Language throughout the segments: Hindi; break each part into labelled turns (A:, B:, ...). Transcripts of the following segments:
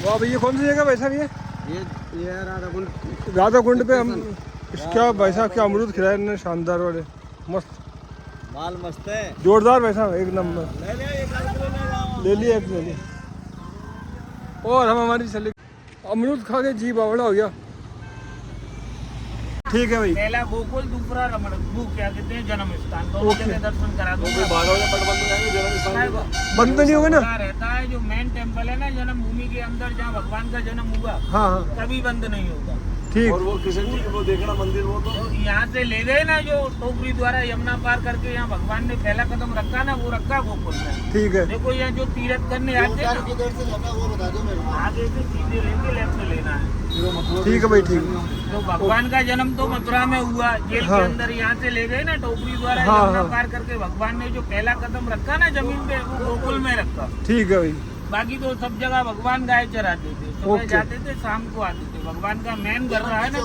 A: वाह भैया, कौन सी जगह वैसा भैया?
B: ये
A: राधा कुंड पे हम क्या वैसा क्या अमरूद खिलाए इन्होंने, शानदार वाले, मस्त
B: माल मस्त है,
A: जोरदार वैसा, एक नंबर। ले लिया एक, ले लिया। और हम हमारी चले अमरूद खा के जी बावड़ा हो गया। ठीक है भाई।
C: पहला गोकुल, दूसरा रमण, वो क्या कहते हैं जन्म स्थान, दोनों जगह दर्शन करा दो। 12 बजे पट बंद हो जाएंगे, जन्म स्थान
A: बंद नहीं होगा ना?
C: रहता है जो मेन टेम्पल है ना जन्म भूमि के अंदर, जहाँ भगवान का जन्म हुआ,
A: हाँ हाँ,
C: कभी बंद नहीं होगा।
A: ठीक।
B: और वो कृष्ण जी को देखना मंदिर, वो तो
C: यहाँ से ले गए ना जो टोकरी द्वारा यमुना पार करके, यहाँ भगवान ने पहला कदम रखा ना, वो रखा गोकुल में।
A: ठीक है।
C: देखो यहाँ जो तीर्थ करने आते हैं, आगे से सीधे लेके लेफ्ट लेना है।
A: ठीक है भाई, ठीक है।
C: तो भगवान का जन्म तो मथुरा में हुआ, जेल
A: हाँ।
C: के अंदर, यहाँ से ले गए ना टोकरी द्वारा
A: हाँ,
C: यमुना
A: हाँ।
C: पार करके, भगवान ने जो पहला कदम रखा ना जमीन पे, वो गोकुल में रखा।
A: ठीक है भाई।
C: बाकी तो सब जगह भगवान गाय चराते थे, सुबह
A: ओके।
C: जाते थे, शाम को आते थे। भगवान का मेन घर रहा है ना,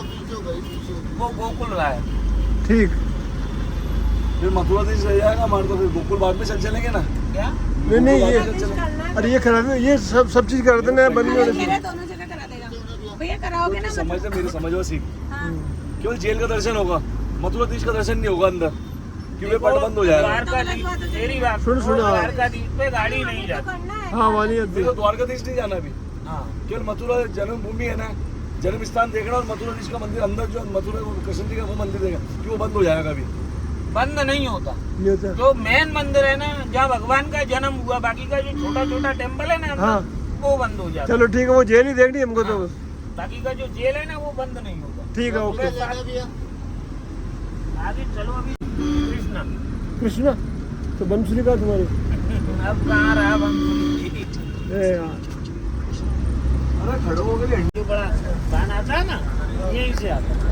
C: वो गोकुल रहा है।
A: ठीक।
B: फिर मथुरा देश रह जाएगा हमारे, तो फिर गोकुल बाद में चलेंगे ना।
C: क्या
A: नहीं नहीं, ये अरे ये करा दे, ये सब चीज करा देना है, बंद नहीं होने से।
D: दोनों जगह करा देगा भैया, कराओगे ना?
B: समझ ले, मेरी समझ वो सीख,
D: हाँ।
B: केवल जेल का दर्शन होगा, मथुरा देश का दर्शन नहीं होगा अंदर, क्योंकि पट बंद हो जाएगा।
C: द्वारकाधीश, तेरी बात
A: सुन, सुनो।
C: द्वारकाधीश पे गाड़ी नहीं जाती।
A: हाँ वाली
B: फिर तो द्वारकाधीश नहीं जाना अभी,
C: हाँ,
B: केवल मथुरा जन्मभूमि है ना, जन्म स्थान देखना, और मथुरा देश का मंदिर अंदर जो मथुरा कृष्ण जी का वो मंदिर देखा, कि वो बंद हो जाएगा अभी।
C: बंद नहीं होता।
A: नहीं होता।
C: जो मेन मंदिर है ना, जहाँ भगवान का जन्म हुआ, बाकी का जो छोटा छोटा टेम्पल है ना अंदर,
A: हाँ।
C: वो बंद हो जाता।
A: चलो ठीक है, वो जेल ही देखनी हमको तो बस।
C: बाकी का जो जेल है ना, वो बंद नहीं होगा।
A: ठीक है, ओके।
C: आगे चलो, अभी कृष्णा।
A: कृष्णा तो बंसुरी का तुम्हारे
C: अब कहाँ रहा बंसुरी?
A: ए यार,
B: अरे खड़े हो गए,
C: जो बड़ा गाना आता है ना, यहीं से आता है।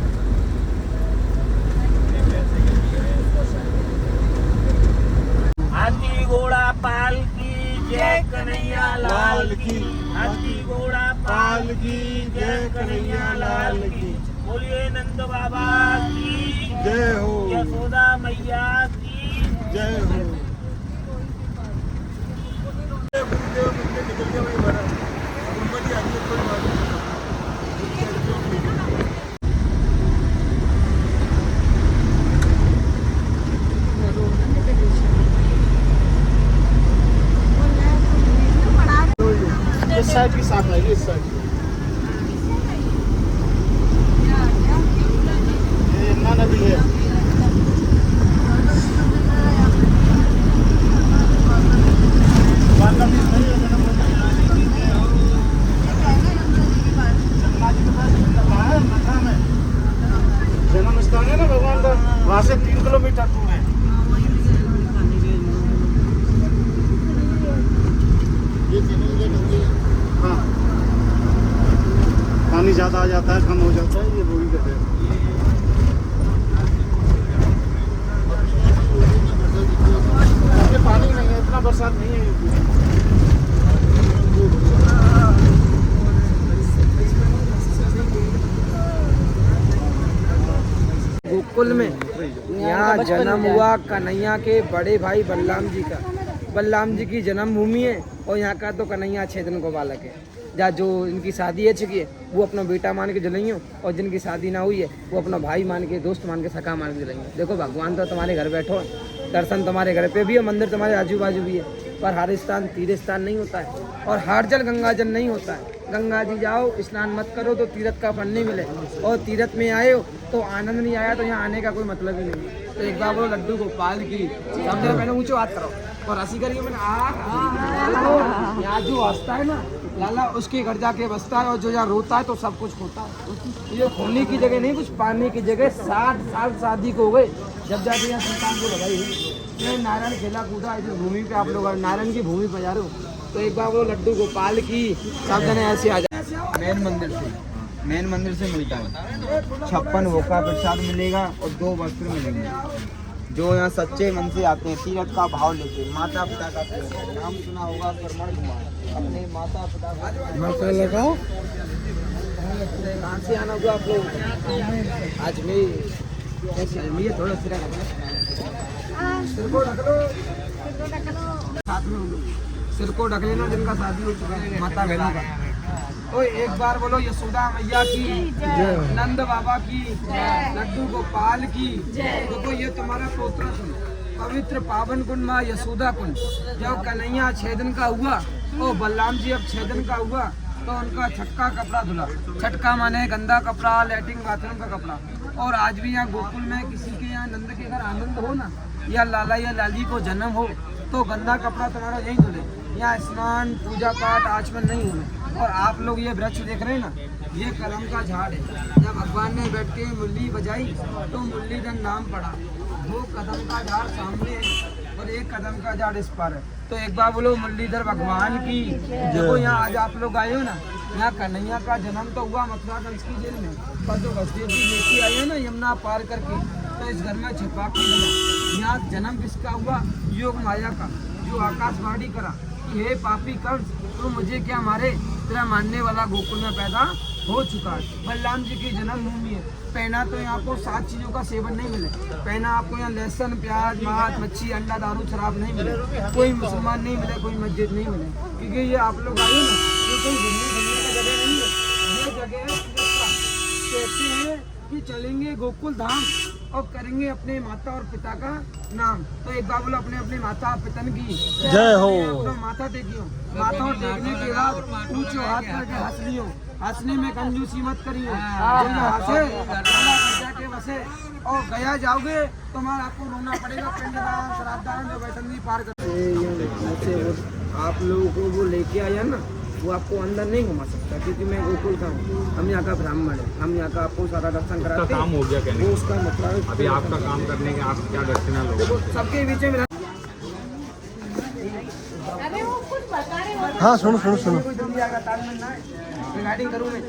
C: हाथी घोड़ा पाल की जय कन्हैया लाल की, हाथी घोड़ा पाल की जय कन्हैया लाल की, बोलिए नंद बाबा की
A: जय हो,
C: यशोदा मैया की
A: जय हो।
B: इस साइड की साथ है, इस साइड ये यमुना नदी है। जन्म स्थान है ना भगवान का, वहाँ से 3 किलोमीटर दूर है। हाँ, पानी ज्यादा आ जाता है, कम हो जाता है, ये बोरी कहते हैं। ये पानी नहीं है, इतना बरसात नहीं है।
E: गोकुल में यहाँ जन्म हुआ कन्हैया के बड़े भाई बलराम जी का। बलराम जी की जन्मभूमि है, और यहाँ का तो कन्हैया 6 दिन को बालक है। जहाँ जो इनकी शादी हो चुकी है, वो अपना बेटा मान के जलाइयो, और जिनकी शादी ना हुई है, वो अपना भाई मान के, दोस्त मान के, सखा मान के जलाइयो। देखो भगवान तो तुम्हारे घर बैठो, दर्शन तुम्हारे घर पे भी है, मंदिर तुम्हारे आजू बाजू भी है, पर हर स्थान तीर्थ स्थान नहीं होता है, और हर जल गंगा जल नहीं होता है। गंगा जी जाओ, स्नान मत करो तो तीर्थ का फल नहीं मिले, और तीर्थ में आए हो तो आनंद नहीं आया, तो यहाँ आने का कोई मतलब ही नहीं। तो एक बार बोलो लड्डू गोपाल की, समझो, पहले ऊँचे बात करो और हंसी करिए। मैंने यहाँ जो हंसता है ना लाला, उसके घर जाके बसता है, और जो यहाँ रोता है तो सब कुछ होता है। ये खोने की जगह नहीं, कुछ पाने की जगह। 60 साल शादी को हो गए जब जाके यहाँ संतान को लगाई हुई। ये नारायण खेला कूदा इस भूमि पे, आप लोग नारायण की भूमि पर जा रहे हो, तो एक बार वो लड्डू गोपाल की, सब जने ऐसे आ जाए। मेन मंदिर से मिलता है 56 भोग प्रसाद मिलेगा, और 2 वस्त्र मिलेंगे। जो यहाँ सच्चे मन से आते हैं, तीर्थ का भाव लेके, माता पिता का प्रेम, नाम सुना होगा कर्मण कुमार, अपने माता पिता का लगाओ। कहाँ से आना होगा आप लोग? आज मैं थोड़ा सिरा सिर को ढक लो, साथ में सिर को ढक लेना जिनका शादी हो चुका है, माता बहनों का। तो एक बार बोलो यशोदा मैया की, नंद बाबा की, लड्डू गोपाल की। देखो ये तुम्हारा पोत्र पवित्र पावन कुंड माँ यशोदा कुंड। जब कन्हैया 6 दिन का हुआ और बलराम जी अब 6 दिन का हुआ तो उनका छटका कपड़ा धुला। छटका माने गंदा कपड़ा, लैट्रिन बाथरूम का कपड़ा। और आज भी यहाँ गोकुल में किसी के यहाँ नंद के घर आनंद हो ना, या लाला या लाली को जन्म हो, तो गंदा कपड़ा तुम्हारा यहीं धुले। यहाँ स्नान पूजा पाठ आचमन नहीं होने। और आप लोग ये वृक्ष देख रहे हैं ना, ये कलम का झाड़ है। जब भगवान ने बैठ के मुरली बजाई तो मुरलीधर नाम पड़ा। 2 कदम का झाड़ सामने है और 1 कदम का झाड़ इस पर है। तो एक बार बोलो मुरलीधर भगवान की। देखो यहाँ आज आप लोग आए हो ना, यहाँ कन्हैया का जन्म तो हुआ मथुरा कंस की जेल में, पर जो वसुदेव जी लेके आए हैं ना यमुना पार करके, तो इस घर में छिपा के बना। यहाँ जन्म किसका हुआ? योग माया का, जो आकाशवाणी करा कि हे पापी कंस, तो मुझे क्या मारे, तेरा मानने वाला गोकुल में पैदा हो चुका है। बलराम जी की जन्मभूमि है। पहना तो यहाँ आपको 7 चीज़ों का सेवन नहीं मिले। पहना आपको यहाँ लहसुन, प्याज, मांस, मच्छी, अंडा, दारू, शराब नहीं मिले। कोई मुसलमान नहीं मिले, कोई मस्जिद नहीं मिले, क्योंकि ये आप लोग आए ना, ये कोई घूमने का जगह नहीं है। ये जगह है कहते हैं कि चलेंगे गोकुल धाम और करेंगे अपने माता और पिता का नाम। तो एक बार बोलो अपने अपने माता पितन की
A: जय हो।
E: माथा टेकियो। माथा टेकने के बाद ऊंचो हाथ करके हंस लियो। हंसने में कंजूसी मत करिए। हंसे के बसे और गया जाओगे तुम्हारा आपको रोना पड़ेगा। पिंडदान, श्राद्धदान, जो वैतरणी पार करते आप लोगों को वो लेके आया ना, वो आपको अंदर नहीं घुमा सकता, क्योंकि मैं गोकुल का हूँ। हम यहाँ का ब्राह्मण है, हम यहाँ का आपको सारा दर्शन कराते हैं।
F: काम हो गया कहने
E: वो उसका मतलब
F: अभी आपका काम करने के आप क्या दक्षिणा लोगे?
E: देखो सबके बीच में
D: अबे वो कुछ बता रहे हो।
A: हाँ सुनो सुनो सुनो।
E: कोई दुनिया का तालमेल ना है, रिगार्डिंग करूँ मैं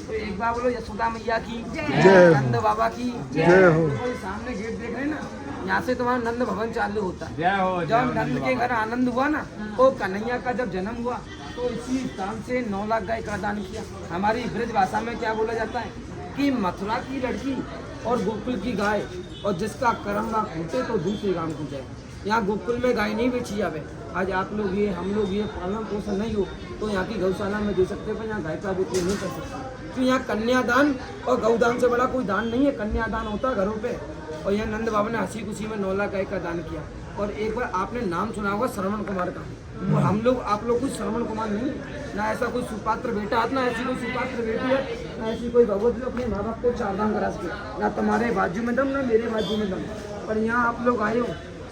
E: तो एक बार बोलो यशोदा मैया की
A: जय हो।
E: नंद बाबा की
A: जय हो।
E: देखो ये सामने गेट देख रहे हैं ना, यहाँ से तुम्हारा नंद भवन चालू होता है।
F: जय हो।
E: जब नंद के घर आनंद हुआ ना, तो कन्हैया का जब जन्म हुआ तो इसी स्थान से 9 लाख गाय का दान किया। हमारी ब्रज भाषा में क्या बोला जाता है कि मथुरा की लड़की और गोकुल की गाय, और जिसका कर्म ना फूटे तो दूसरे काम को जाए। यहाँ गोकुल में गाय नहीं बेची जावे। आज आप लोग ये हम लोग ये पालन पोषण नहीं हो तो यहाँ की गौशाला में दे सकते, पर यहाँ गाय का बिक्री नहीं कर सकते। तो यहाँ कन्यादान और गौदान से बड़ा कोई दान नहीं है। कन्यादान होता है घरों पे, और यहाँ नंद बाबा ने हंसी खुशी में 9 लाख गाय का दान किया। और एक बार आपने नाम सुना होगा श्रवण कुमार का, और हम लोग आप लोग कुछ श्रवण कुमार नहीं, ना ऐसा कोई सुपात्र बेटा है, ना ऐसी कोई सुपात्र बेटी है, ना ऐसी कोई भगवत जो अपने माँ बाप को 4 धाम करा सके। ना तुम्हारे बाजू में दम, ना मेरे बाजू में दम, पर यहाँ आप लोग आए हो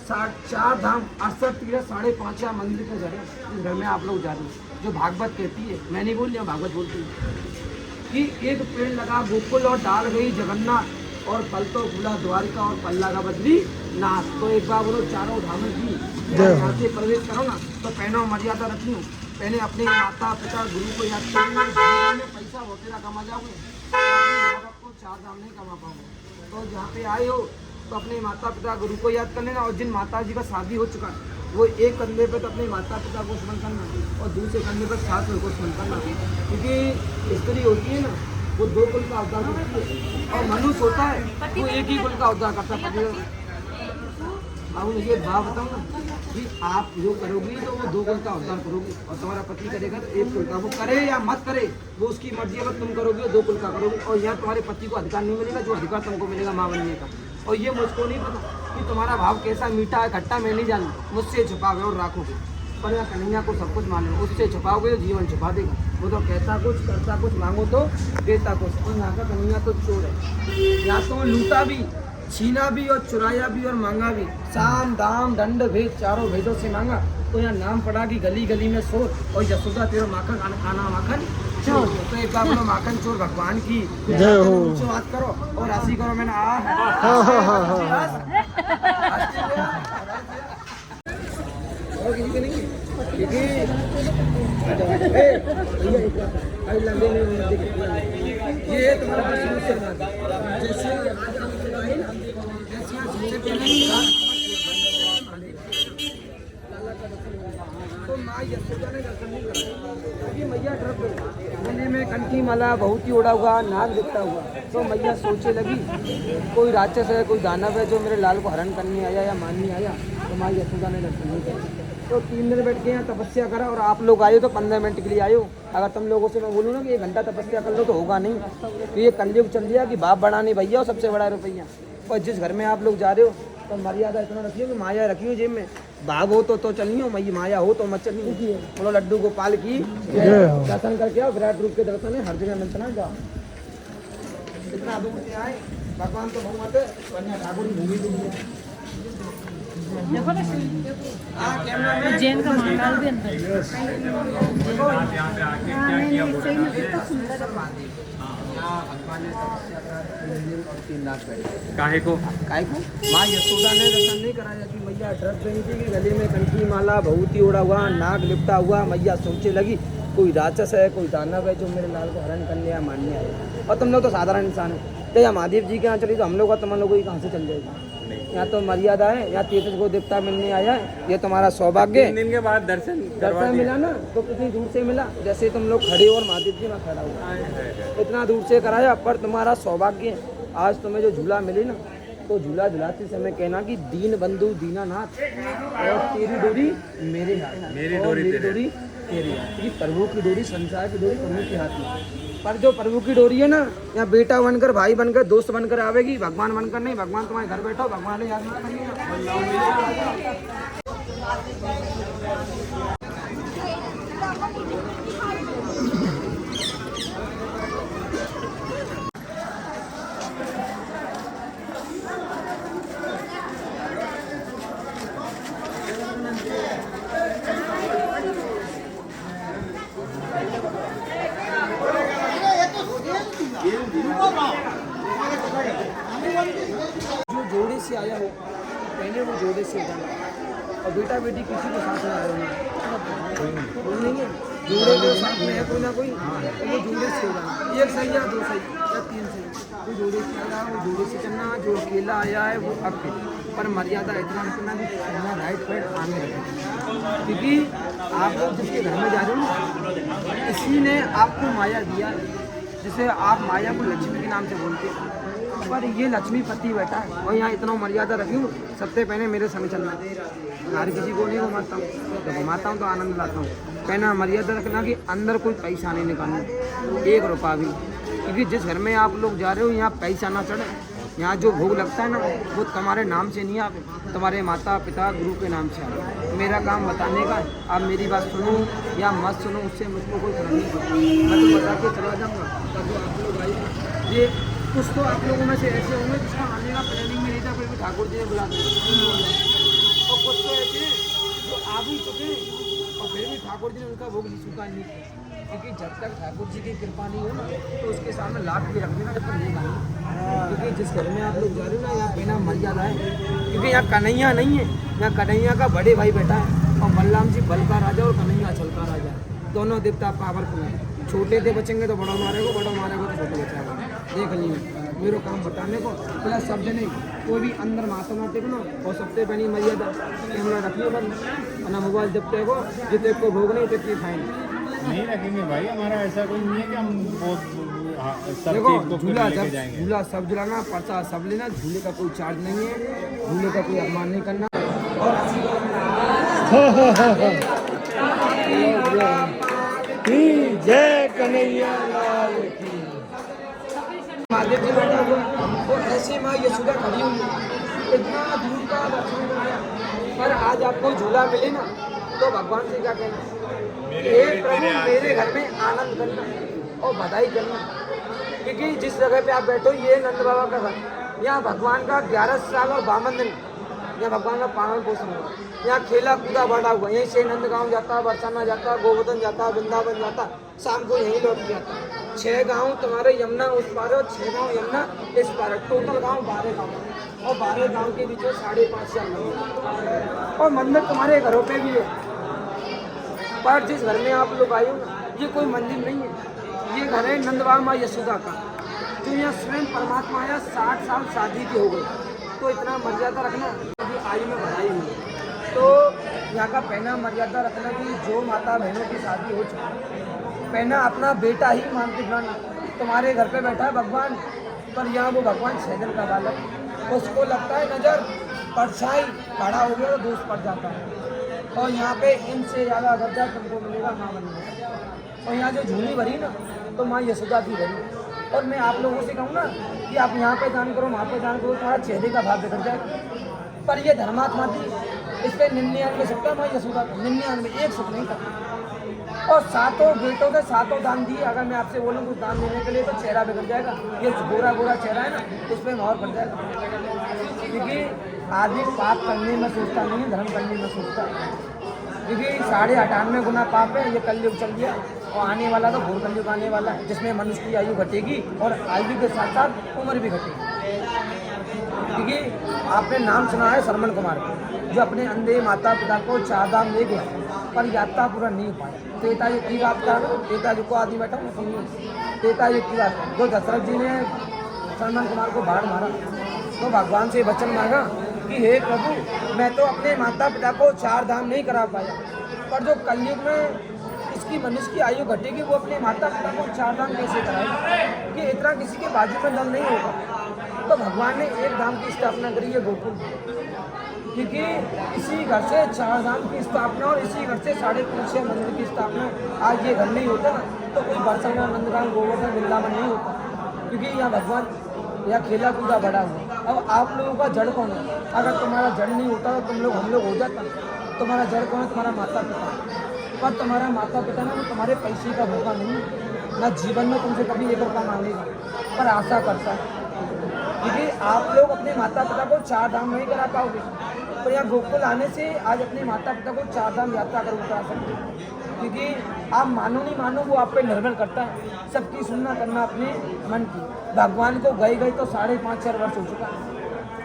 E: 4 धाम 68 तीर्थ 5.5 मंदिर पे जा रहे हैं। इस घर में आप लोग जा रहे हो। जो भागवत कहती है, मैं नहीं बोल रही हूँ, भागवत बोलती है कि एक पेड़ लगा गोकुल और डाल गई जगन्नाथ, और फल तो फूला द्वारिका और फल लगा बद्री नाथ। तो एक बार बोलो चारों धामों की यहाँ से प्रवेश करो ना, तो पहनो मर्यादा रखनी हो। पहले अपने माता पिता गुरु को याद करेंगे, पैसा वगैरह कमा जाओगे, आपको 4 धाम नहीं कमा पाओगे। तो जहाँ पे आए हो तो अपने माता पिता गुरु को याद कर लेना। और जिन माता जी का शादी हो चुका है वो एक कंधे पे तो अपने माता पिता को स्मरण करना, और दूसरे कंधे पर सास को स्मरण करना, क्योंकि स्त्री होती है ना वो 2 कुल का उद्धार करती है, और मनुष्य होता है वो एक ही कुल का उद्धार करता है। अब मुझे भाव बताऊँ ना कि आप जो करोगी तो वो 2 कुल का उद्धार करोगी, और तुम्हारा पति करेगा तो 1 कुल का। वो करे या मत करे वो उसकी मर्जी है, तुम करोगे 2 कुल का करोगे। और यहाँ तुम्हारे पति को अधिकार नहीं मिलेगा जो अधिकार तुमको मिलेगा माँ बनने का। और ये मुझको नहीं पता कि तुम्हारा भाव कैसा मीठा है खट्टा, मैं नहीं जानू, मुझसे छुपाओगे और राखोगे। पर यहाँ कन्हैया को सब कुछ मालूम, उससे छुपाओगे तो जीवन छुपा देगा। वो तो कहता कुछ करता कुछ, मांगो तो देता कुछ। और यहाँ का कन्हैया तो चोर है, यहाँ तो लूटा भी, छीना भी और चुराया भी और मांगा भी। साम दाम दंड भेद चारों भेदों से मांगा। तो यहाँ नाम पड़ा कि गली गली में शोर, और यशोदा तेरा माखन खाना माखन चोर। तो एक बार बोलो माखन चोर भगवान की
A: जय हो।
E: बात करो और हंसी करो। मैंने और किसी के नहीं है, ये तुम्हारा तो माँ यशोदा ने दर्शन नहीं करा। अभी मैया डर गई, गले में कंठी माला बहुत ही उड़ा हुआ, नाक दिखता हुआ। तो मैया सोचे लगी कोई राक्षस है, कोई दानव है जो मेरे लाल को हरण करने आया या मारने आया। तो माँ यशोदा ने दर्शन नहीं करा। तो 3 दिन बैठ के यहाँ तपस्या करा और आप लोग आए हो तो 15 मिनट के लिए आए हो। अगर तुम लोगों से मैं बोलूँ ना कि 1 घंटा तपस्या कर लो तो होगा नहीं। तो ये कलयुग चल दिया कि बाप बड़ा नहीं भैया और सबसे बड़ा रुपया। और जिस घर में आप लोग जा रहे हो तो मर्यादा इतना रखियो कि माया रखियो जेब में। भाग हो तो चलियो, माया हो तो मत चलियो। बोलो लड्डू गोपाल की दर्शन करके आओ। विराट रूप के दर्शन है हर जगह मिलता ना, जाओ। इतना दूर से आए भगवान तो बहुमत है, वरना ठाकुर की भूमि दूर है।
D: जैन का मान डाल दे अंदर।
F: काहे को
E: माँ यशोदा ने दर्शन नहीं कराया कि मैया ड्रेस देनी थी कि गले में कंठी माला भभूति ओढ़ा हुआ, नाक लिपटा हुआ। मैया सोचने लगी कोई राक्षस है, कोई दानव है जो मेरे लाल को हरण करने या मारने आए। और तुम लोग तो साधारण इंसान है। तो यहाँ महादेव जी के यहाँ चली तो हम लोग का तुम लोगों की कहाँ से चल जाएगी। यहाँ तो मर्यादा है, यहाँ 33 को देवता मिलने आया है, ये तुम्हारा सौभाग्य।
F: 3 दिन के बाद दर्शन
E: मिला ना तो कितनी दूर से मिला, जैसे तुम लोग खड़े हो और महादेव जी में खड़ा हुआ, इतना दूर से कराया। पर तुम्हारा सौभाग्य है आज तुम्हें जो झूला मिली ना, तो झूला झुलाते समय कहना कि दीन बंधु दीनानाथ और तेरी डोरी मेरे हाथ, मेरी डोरी तेरे हाथ। कि प्रभु की डोरी, संसार की डोरी प्रभु के हाथ में। पर जो प्रभु की डोरी है ना, यहाँ बेटा बनकर, भाई बनकर, दोस्त बनकर आवेगी, भगवान बनकर नहीं। भगवान तुम्हारे घर बैठो, भगवान ने याद जो जोड़े से आया हो पहले वो जोड़े से जाना। और बेटा बेटी किसी के साथ में आए हो नहीं है, जोड़े के साथ में है कोई ना कोई, तो वो जोड़े से जाना। एक सही या 2 सही या 3 सही, वो जोड़े से आया वो जोड़े से चलना। जो अकेला आया है वो अब पर मर्यादा इतना रखना कि अपना राइट पैर आगे रखें। क्योंकि आप लोग जिसके घर में जा रहे हो इसी ने आपको माया दिया है, जिसे आप माया को लक्ष्मी के नाम से बोलते हैं। पर ये लक्ष्मीपति बैठा है और यहाँ इतना मर्यादा रखी हूँ। सबसे पहले मेरे संग चलना, हर किसी को नहीं घुमाता हूँ, जब घुमाता हूँ तो आनंद लाता हूँ। कहना मर्यादा रखना कि अंदर कोई पैसा नहीं निकालना, 1 रुपया भी। क्योंकि जिस घर में आप लोग जा रहे हो यहाँ पैसा ना चढ़े। यहाँ जो भोग लगता है ना वो तुम्हारे नाम से नहीं आवे, तुम्हारे माता पिता गुरु के नाम से आवे। मेरा काम बताने का है, आप मेरी बात सुनो या मत सुनो उससे मुझको कोई फर्क नहीं पड़ता। मैं तो बता के चला जाऊँगा तब आप लोग आइए। ये कुछ तो आप लोगों में से ऐसे होंगे जिसका आने का प्लानिंग में नहीं था, फिर भी ठाकुर जी ने बुला दिया। और कुछ तो ऐसे हैं जो आ भी चुके और फिर भी ठाकुर जी ने उनका भोग स्वीकार नहीं किया। क्योंकि जब तक ठाकुर जी की कृपा नहीं हो ना तो उसके सामने लाख भी रख देना जब तक नहीं खाना। क्योंकि जिस घर में आप लोग जा रहे हो ना यहाँ बिना मर्यादा है। क्योंकि यहाँ कन्हैया नहीं है, यहाँ कन्हैया का बड़े भाई बैठा है और बलराम जी बल का राजा और कन्हैया चल का राजा। दोनों देवता पावरफुल हैं। छोटे थे बचेंगे तो बड़ा मारेगा, बड़ा मारेगा तो छोटे बचाएगा। देख लीजिए मेरे काम बताने को प्लस शब्द नहीं, कोई भी अंदर माता ना टेकना। और सबसे पहली मर्यादा कैमरा रखिए बंद, ना मोबाइल जब टेको जितने को भोग नहीं तितनी फाइन
F: नहीं रखेंगे भाई। हमारा ऐसा कोई नहीं है कि हम सब
E: देखो
F: चीज को
E: झूला
F: लेके
E: जब
F: जाएंगे।
E: झूला सब झुलाना, पर्चा सब लेना। झूले का कोई चार्ज नहीं है, झूले का कोई अपमान नहीं करना।
A: जय कन्हैया लाल की।
E: महादेव जी बैठा हुआ और ऐसे माँ यशोदा खड़ी हुई, इतना दूर का दर्शन कराया। पर आज आपको झूला मिले ना तो भगवान से क्या कहना, हे प्रभु मेरे घर में आनंद करना और बधाई करना। क्योंकि जिस जगह पे आप बैठो ये नंद बाबा का घर, यहाँ भगवान का 11 साल और 52 दिन यहाँ भगवान का पालन पोषण हुआ। यहाँ खेला कूदा बढ़ा हुआ, यहीं से नंदगांव जाता, बरसाना जाता, गोवर्धन जाता, वृंदावन जाता, शाम को यहीं लौट के आता। 6 गांव तुम्हारे यमुना उस पार और 6 गांव यमुना इस पार, टोटल गांव 12 गांव और 12 गांव के बीच में 5.5 मंदिर और मंदिर तुम्हारे घरों पे भी है। पर जिस घर में आप लोग आए हो ये कोई मंदिर नहीं है, ये घर है नंद बाबा माँ यशोदा का, जो यहाँ स्वयं परमात्मा आया। 60 साल शादी की हो गई तो इतना मर्यादा रखना। अभी आयु में बढ़ाई हुई तो यहाँ का पहना मर्यादा रखना कि जो माता बहनों की शादी हो चुकी पहना अपना बेटा ही मान के जाना। तुम्हारे घर पे बैठा है भगवान, पर यहाँ वो भगवान 6 दिन का बालक, उसको लगता है नजर परछाई खड़ा हो गया तो दोष पड़ जाता है। और यहाँ पे इनसे ज़्यादा दर्जा तुमको मिलेगा माँ बनने। और यहाँ जो झूली भरी ना तो माँ यशोदा की भरी। और मैं आप लोगों से कहूँ ना कि आप यहाँ पे दान करो वहाँ पे दान करो, तुम्हारा चेहरे का भाव बिगड़ जाएगा। पर ये धर्मात्मा थी, इस पर 99 सकता माँ यशोदा 99 एक सुख नहीं था। और 7 बेटों के 7 दान दिए। अगर मैं आपसे बोलूँ कुछ दान देने के लिए तो चेहरा बिगड़ जाएगा। ये गोरा गोरा चेहरा है ना, इस पर मोहर पड़ जाएगा। क्योंकि आदमी पाप करने में सोचता नहीं है, धर्म करने में सोचता है। क्योंकि 98.5 गुना पाप है। ये कलयुग चल गया और आने वाला तो घोर कलयुग आने वाला है, जिसमें मनुष्य की आयु घटेगी और आयु के साथ साथ उम्र भी घटेगी। क्योंकि आपने नाम सुना है श्रवण कुमार जो अपने अंधे माता पिता को 4 धाम ले गया पर यात्रा पूरा नहीं हो पाया। त्रेता युग की बात कर रहा हूँ, त्रेता युग को आदि बैठा हूँ सुनिए। त्रेता युग की बात जो दशरथ जी ने श्रवण कुमार को बाढ़ मारा तो भगवान से वचन मांगा कि हे प्रभु, मैं तो अपने माता पिता को 4 धाम नहीं करा पाया, पर जो कलयुग में इसकी मनुष्य की आयु घटेगी वो अपने माता पिता को 4 धाम कैसे कराएगा कि इतना किसी के बाजू में दल नहीं होगा। तो भगवान ने एक धाम की स्थापना करी है गोकुल, क्योंकि इसी घर से 4 धाम की स्थापना और इसी घर से 5.5 मंदिर की स्थापना। आज ये घर नहीं होता ना तो कोई बरसाना नंदगांव गोवर्धन वृंदावन नहीं होता, क्योंकि यहाँ भगवान यहाँ खेला कूदा बड़ा हुआ। अब आप लोगों का जड़ कौन है? अगर तुम्हारा जड़ नहीं होता तो तुम लोग हम लोग हो जाता। तुम्हारा जड़ कौन है? तुम्हारा माता पिता। पर तुम्हारा माता पिता ना तुम्हारे पैसे का भूखा नहीं, ना जीवन में तुमसे कभी 1 रुपया मांगेगा, पर आशा करता है। क्योंकि आप लोग अपने माता पिता को 4 धाम नहीं करा पाओगे, पर यहाँ गोकुल आने से आज अपने माता पिता को 4 धाम यात्रा करा सकते हो। क्योंकि आप मानो नहीं मानो वो आप पे निर्भर करता है। सबकी सुनना करना अपने मन की। भगवान को गए तो 5.5-4 वर्ष हो चुका है।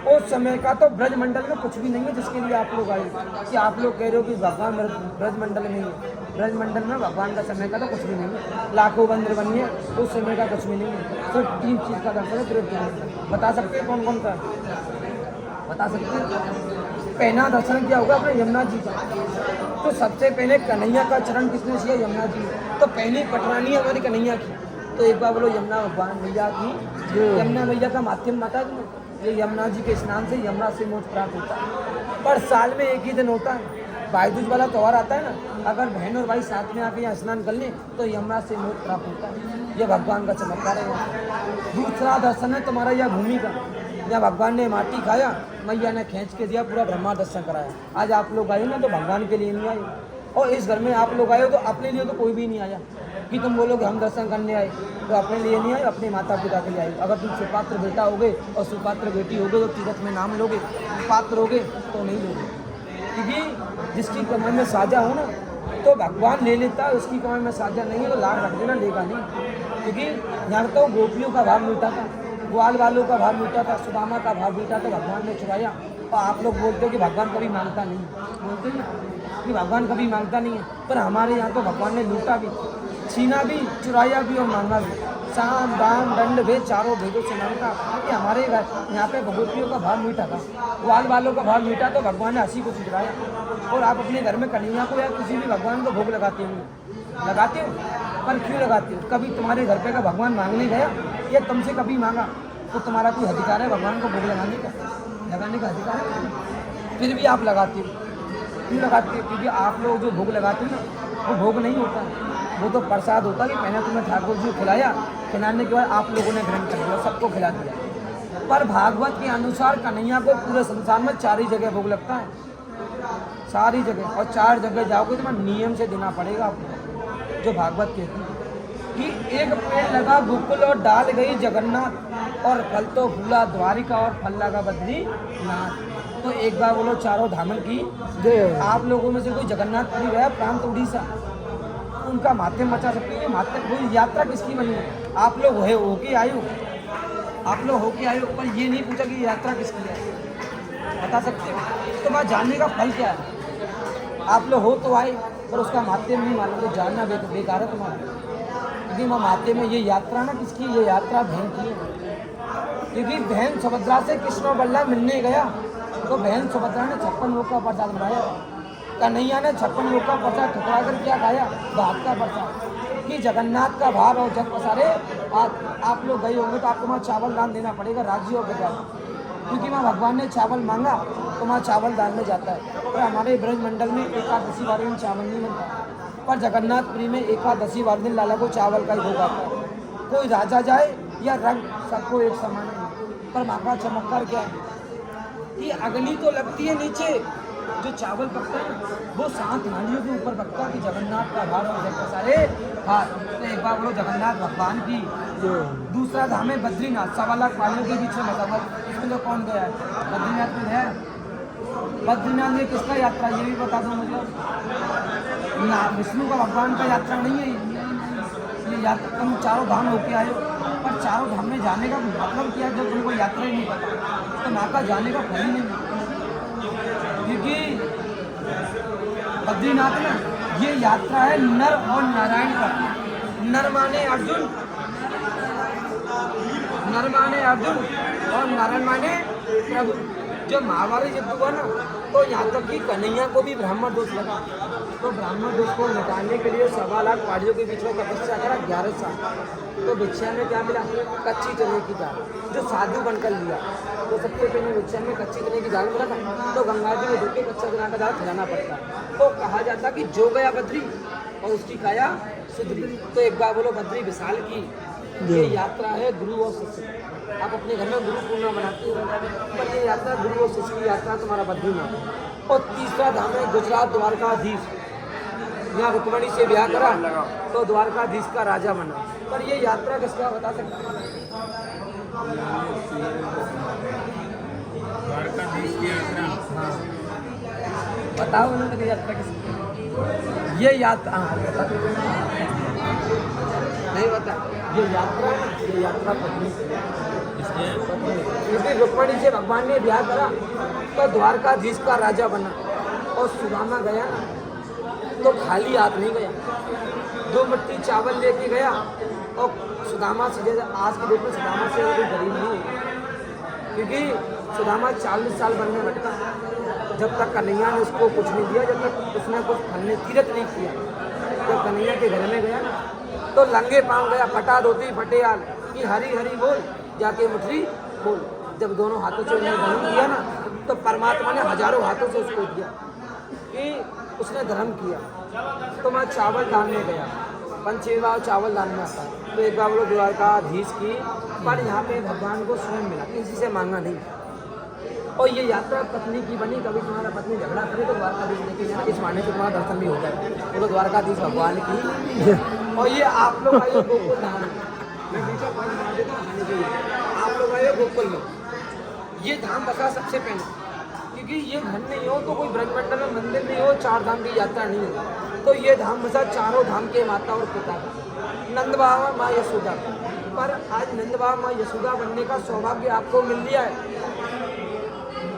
E: उस समय का तो ब्रजमंडल में कुछ भी नहीं है जिसके लिए आप लोग आए। कि आप लोग कह रहे हो कि भगवान ब्रजमंडल में है, ब्रजमंडल में भगवान का समय का तो कुछ भी नहीं है। लाखों बंदर बनिए उस समय का कुछ भी नहीं है। सिर्फ 3 चीज़ का दर्शन है, ब्रज। बता सकते हैं कौन कौन का? बता सकते हैं? पहला दर्शन क्या होगा अपने यमुना जी का। तो सबसे पहले कन्हैया का चरण किसने किया? यमुना जी। तो पहली कटरानी है हमारी कन्हैया की। तो एक बार बोलो यमुना भगवान मैया की। यमुना मैया का माध्यम माता जी, ये यमुना जी के स्नान से यमुना से मोक्ष प्राप्त होता है। पर साल में एक ही दिन होता है, भाई दूज वाला त्यौहार आता है ना, अगर बहन और भाई साथ में आके यहाँ स्नान कर लें तो यमुना से मोक्ष प्राप्त होता है। ये भगवान का चमत्कार है। दूसरा दर्शन है तुम्हारा यह भूमि का। जब भगवान ने माटी खाया, मैया ने खींच के दिया, पूरा ब्रह्मा दर्शन कराया। आज आप लोग आए ना तो भगवान के लिए नहीं आए, और इस घर में आप लोग आए हो तो अपने लिए तो कोई भी नहीं आया कि तुम बोलोगे हम दर्शन करने आए। तो अपने लिए नहीं आए, अपने माता पिता के लिए आए। अगर तुम सुपात्र बेटा होगे और सुपात्र बेटी होगे तो तीर्थ में नाम लोगे, पात्र होगे तो नहीं लोगे। क्योंकि जिसकी कमाई में साझा हो ना तो भगवान ले लेता है, उसकी कमाई में साझा नहीं है तो लाख रख देना, लेगा नहीं। क्योंकि यहाँ तो गोपियों का भाव मीठा था, ग्वाल वालों का भाव मीठा था, सुदामा का भाव मीठा था, भगवान ने चुराया। और आप लोग बोलते हो कि भगवान कभी मांगता नहीं, बोलते हैं कि भगवान कभी मांगता नहीं है, पर हमारे यहाँ तो भगवान ने लूटा भी, छीना भी, चुराया भी और मांगा भी। साम दाम दंड भेद चारों भेदों से मांगता। कि हमारे यहाँ पे गोपियों का भाव मीठा था, ग्वाल वालों का भाव मीठा, तो भगवान ने हंसी को चुराया। और आप अपने घर में कन्हैया को या किसी भी भगवान को भोग लगाते हो, लगाते हो, पर क्यों लगाते हो? कभी तुम्हारे घर पे का भगवान मांगने गया या तुमसे कभी मांगा? तो तुम्हारा कोई अधिकार है भगवान को भोग लगाने का? लगाने का अधिकार है, फिर भी आप लगाते हो। क्यों लगाते हो? क्योंकि आप लोग जो भोग लगाते हो ना वो भोग नहीं होता, वो तो प्रसाद होता है कि मैंने तुम्हें ठाकुर जी को खिलाया, खिलाने के बाद आप लोगों ने ग्रहण कर दिया, सबको खिला दिया। पर भागवत के अनुसार कन्हैया को पूरे संसार में 4 ही जगह भोग लगता है, सारी जगह। और 4 जगह जाओगे तो नियम से देना पड़ेगा आपको। जो भागवत कहती है कि एक पेड़ लगा गोकुल और डाल गई जगन्नाथ, और फल तो फूला द्वारिका और फल लगा बद्रीनाथ। तो एक बार बोलो चारों धामन की जय। आप लोगों में से कोई जगन्नाथपुरी गया, प्रांत उड़ीसा, उनका माध्यम बचा सकते हैं। माध्यम कोई यात्रा किसकी बनी है? आप लोग होके आए हो, आप लोग होके आए हो, पर ये नहीं पूछा कि यात्रा किसकी है। बता सकते हो? तो वहाँ जानने का फल क्या है? आप लोग हो तो आए पर उसका माध्यम नहीं मालूम, तो जानना बेकार है तुम्हारा। क्योंकि वहाँ माध्यम में ये यात्रा ना किसकी, ये यात्रा बहन की है। क्योंकि बहन सुभद्रा से कृष्ण और बलराम मिलने गया तो बहन सुभद्रा ने 56 लोग का प्रसाद बनाया। कन्हैया ने 56 लोग का प्रसाद ठुकरा कर क्या खाया? भात का प्रसाद। कि जगन्नाथ का भार और जग पसारे। आप लोग गए होंगे तो आपको वहाँ चावल दान देना पड़ेगा, राज्य और बजाय, क्योंकि वहाँ भगवान ने चावल मांगा तो वहाँ चावल दान में जाता है। पर हमारे ब्रज मंडल में एकादशी वाले दिन चावल नहीं बनता, पर जगन्नाथपुरी में एकादशी वाले दिन लाला को चावल का ही भोग आता है। कोई राजा जाए या रंग, सबको एक समान है। पर माँ का चमत्कार क्या है कि अग्नि तो लगती है नीचे, जो चावल पकता है वो 7 हांडियों के ऊपर पकता है कि जगन्नाथ का भार और जगह सारे हाथ। तो एक बार बोलो जगन्नाथ भगवान की। दूसरा धाम है बद्रीनाथ, 1.25 लाख पहाड़ियों के बीच में मतलब इसमें तो कौन गया है? बद्रीनाथ में है। बद्रीनाथ में किसका यात्रा ये भी बता दो मुझे। ना विष्णु का, भगवान का यात्रा नहीं है ये यात्रा। तुम चारों धाम होके आए हो, पर चारों धाम में जाने का मतलब क्या है जब तुमको यात्रा ही नहीं पता, तो माँ का जाने का फल ही नहीं मिलता। क्योंकि बद्रीनाथ में ये यात्रा है नर और नारायण का। नर माने अर्जुन, नर माने अर्जुन और नारायण माने प्रभु। जो महाभारत युद्ध हुआ ना, तो यहाँ तक कि कन्हैया को भी ब्राह्मण दोष लगा, तो ब्राह्मण दोष को मिटाने के लिए 1.25 लाख पहाड़ियों के बीच में तपस्या करा 11 साल। तो भिक्षा में क्या मिला? कच्ची चने की दाल, जो साधु बनकर लिया। तो सबसे पहले भिक्षा में कच्ची चने की दाल मिला था, तो गंगा जी में धोके कच्चा चना का दाल खिलाना पड़ता। तो कहा जाता कि जो गया बद्री और उसकी काया सुधरी। तो एक बार बोलो बद्री विशाल की। ये यात्रा है गुरु और शिष्य। आप अपने घर में गुरु पूर्णिमा बनाते हो, पर ये यात्रा गुरु और शिष्य की यात्रा तुम्हारा बद्रीनाथ। और तीसरा धाम है गुजरात द्वारकाधीश। यहाँ रुक्मणी से ब्याह करा तो द्वारकाधीश का राजा बना। पर ये यात्रा किसका बता सकता है?
F: द्वारकाधीश की यात्रा।
E: हाँ बताओ उन्होंने यात्रा किसकी? ये यात्रा नहीं बता। ये यात्रा है, ये यात्रा पत्नी इसलिए रुक्मणी से भगवान ने ब्याह करा तो द्वारकाधीश का राजा बना। और सुदामा गया ना, तो खाली हाथ नहीं गया, 2 मुट्ठी चावल लेके गया। और सुदामा से जैसे आज के डेट में सुदामा से कोई गरीब नहीं है, क्योंकि सुदामा 40 साल वन में भटका, जब तक कन्हैया ने उसको कुछ नहीं दिया, जब तक उसने कुछ फलने तीरथ नहीं किया। जब कन्हैया के घर में गया ना, तो लंगे पाँव गया, फटा धोती फटेयाल कि हरी हरी बोल, जाके मुठरी बोल। जब दोनों हाथों से उन्हें धर्म दिया ना, तो परमात्मा ने हजारों हाथों से उसको दिया कि उसने धर्म किया। तो मैं चावल डालने गया, 5-6 बार चावल डालने आता है। तो एक बार बोलो द्वारकाधीश की। पर यहाँ पे भगवान को स्वयं मिला, किसी से मांगा नहीं। और ये यात्रा पत्नी की बनी। कभी तुम्हारा पत्नी झगड़ा करे तो द्वारकाधीश लेके जाना, इस माने से तुम्हारा दर्शन भी होता है। बोलो द्वारकाधीश भगवान की। और ये आप लोग आइए गोकुल धाम, मैं बीचा पॉइंट बना देता हूँ। आप लोग आइए गोकुल में, ये धाम बसा सबसे पहले, क्योंकि ये घर नहीं हो तो कोई ब्रजमंडल में मंदिर नहीं हो, 4 धाम की यात्रा नहीं हो, तो ये धाम बसा चारों धाम के माता और पिता का, नंद बाबा माँ यशोदा। पर आज नंद बाबा माँ यशोदा बनने का सौभाग्य आपको मिल गया है।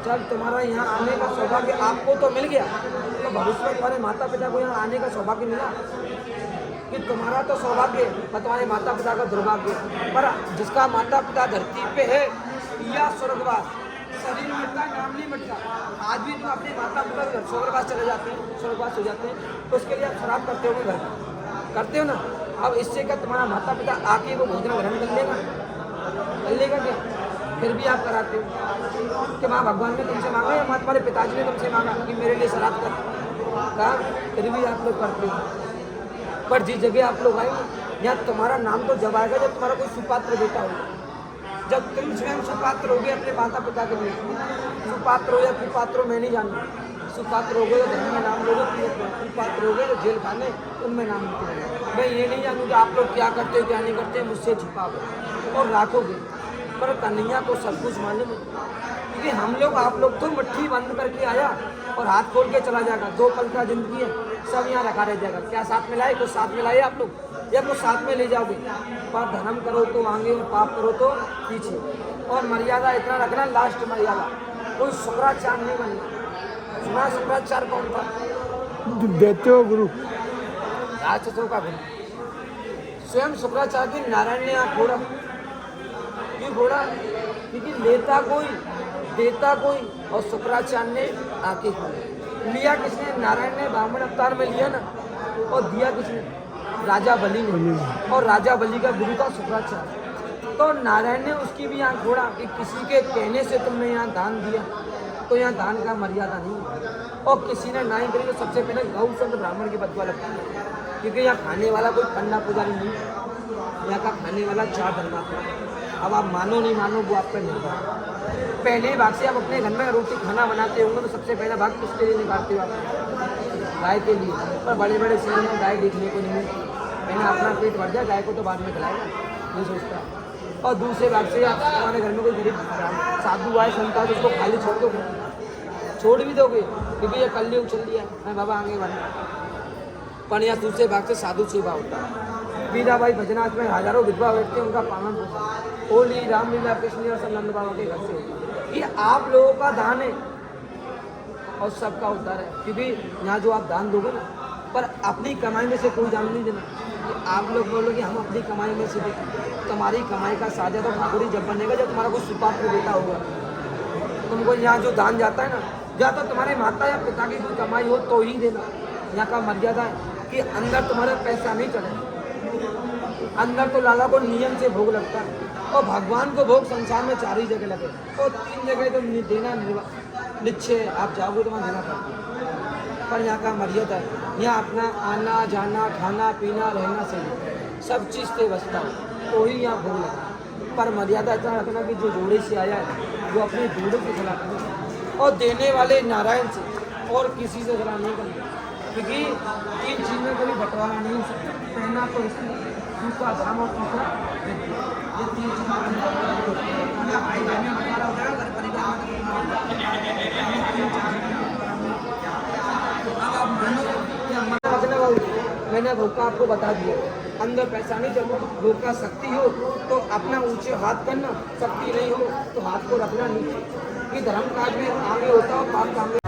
E: जब तुम्हारा यहाँ आने का सौभाग्य आपको तो मिल गया, तो भविष्य में तुम्हारे माता पिता को यहाँ आने का सौभाग्य मिला कि तुम्हारा तो सौभाग्य और तुम्हारे माता पिता का दुर्भाग्य। पर जिसका माता पिता धरती पे है या स्वर्गवास, शरीर मिटता नाम नहीं मिटता। आज भी तुम अपने माता पिता के घर स्वर्गवास चले जाते हैं, स्वर्गवास हो जाते हैं, तो उसके लिए आप शराब करते हो घर करते हो ना। अब इससे क्या तुम्हारा माता पिता आके वो भोजन ग्रहण कर लेगा क्या? फिर भी आप कराते हो कि माँ भगवान ने तुमसे मांगा या माँ तुम्हारे पिताजी ने तुमसे मांगा कि मेरे लिए शराब कर, कहा फिर भी आप लोग करते हो। पर जिस जगह आप लोग आए यहाँ तुम्हारा नाम तो जब आएगा जब तुम्हारा कोई सुपात्र बेटा होगा। जब तुम स्वयं सुपात्र हो गए अपने माता पिता के लिए, सुपात्र हो या कुपात्र हो मैं नहीं जानता, सुपात्र हो गए तो धर्म में नाम लोगे, कुपात्र हो गए तो जेल खाने उनमें नाम लिखोगे। मैं ये नहीं जानूँगा आप लोग क्या करते हो क्या नहीं करते, मुझसे छिपाओगे और राखोगे। पर कन्हैया को सब कुछ मालूम है, क्योंकि हम लोग आप लोग तो मुट्ठी बंद करके आया और हाथ खोल के चला जाएगा। 2 पल का जिंदगी है, सब यहाँ रखा रह जाएगा। क्या साथ में लाए? कुछ साथ में लाए आप लोग या कुछ साथ में ले जाओगे? पर धर्म करो तो आगे और पाप करो तो पीछे। और मर्यादा इतना रखना, लास्ट मर्यादा, कोई शुक्राचार्य नहीं बनना। सुना शुक्राचार्य कौन था?
A: देते हो गुरु,
E: राक्षसों का गुरु। स्वयं शुक्राचार्य की नारायण ने यहाँ घोड़ा क्यों घोड़ा? क्योंकि लेता कोई देता कोई, और शुक्राचार्य ने आके लिया किसने? नारायण ने ब्राह्मण अवतार में लिया ना, और दिया किसने? राजा बलि ने। और राजा बलि का गुरु था शुक्राचार्य। तो नारायण ने उसकी भी यहाँ घोड़ा कि किसी के कहने से तुमने यहाँ दान दिया, तो यहाँ दान का मर्यादा नहीं है। और किसी ने नाई करी तो सबसे पहले गौ संत ब्राह्मण की बदुआ लगती है, क्योंकि यहाँ खाने वाला कोई पन्ना पुजारी नहीं है, यहाँ का खाने वाला 4 धर्मात्मा। अब आप मानो नहीं मानो वो आप पर निर्भर है। पहले भाग से आप अपने घर में रोटी खाना बनाते होंगे तो सबसे पहला भाग किसके लिए निकालते हो आप? गाय के लिए। पर बड़े बड़े शहर में गाय देखने को नहीं मिलती। पहले अपना पेट भर जाए, गाय को तो बाद में खिलाएगा, नहीं सोचता। और दूसरे भाग से आप हमारे घर में कोई गरीब साधु आए संत आए तो उसको खाली छोड़ दोगे, छोड़ भी दोगे क्योंकि ये कलयुग चल दिया है बाबा आगे बढ़ना। पर यहाँ दूसरे भाग से साधु सेवा होता है। वीरा भाई भजनाथ में हजारों विधवा बैठते हैं, उनका पालन पोषण होली रामलीला कृष्ण और सनंद बाबा के घर से होता है। ये आप लोगों का दान है और सबका उद्धार है, क्योंकि यहाँ जो आप दान दोगे ना, पर अपनी कमाई में से कोई दान नहीं देना। कि आप लोग बोलो कि हम अपनी कमाई में से दें, तुम्हारी कमाई का साझा तो ठाकुर ही जब बनेगा जब तुम्हारा कोई सुपात्र बेटा होगा। तुमको यहाँ जो दान जाता है ना, या तो तुम्हारे माता या पिता की कोई कमाई हो तो ही देना। यहाँ का मर्यादा है कि अंदर तुम्हारा पैसा नहीं चले, अंदर तो लाला को नियम से भोग लगता है और भगवान को भोग संसार में 4 ही जगह लगे और 3 जगह तो देना निश्चय आप जाओगे तो वहाँ देना पड़ता है। पर यहाँ का मर्यादा है, यहाँ अपना आना जाना खाना पीना रहना सही सब चीज़ से बचता है तो ही यहाँ भोग लगा। पर मर्यादा इतना रखना कि जो जोड़े से आया है वो अपने जोड़े से सलाह करे और देने वाले नारायण से और किसी से सलाह नहीं करना, क्योंकि 3 चीज़ में कभी बंटवारा नहीं हो सकता। पहला तो इसलिए, दूसरा धर्म और तीसरा विद्या। ये 3 चीज़ भाई बहन में बंटवारा हो जाएगा, घर परिवार मैंने भोग का आपको बता दिया। अंदर पैसा नहीं चलो, भोग का शक्ति हो तो अपना ऊंचे हाथ करना, शक्ति नहीं हो तो हाथ को रखना नीचे। कि धर्म काज में आगे होता हो पाप काम में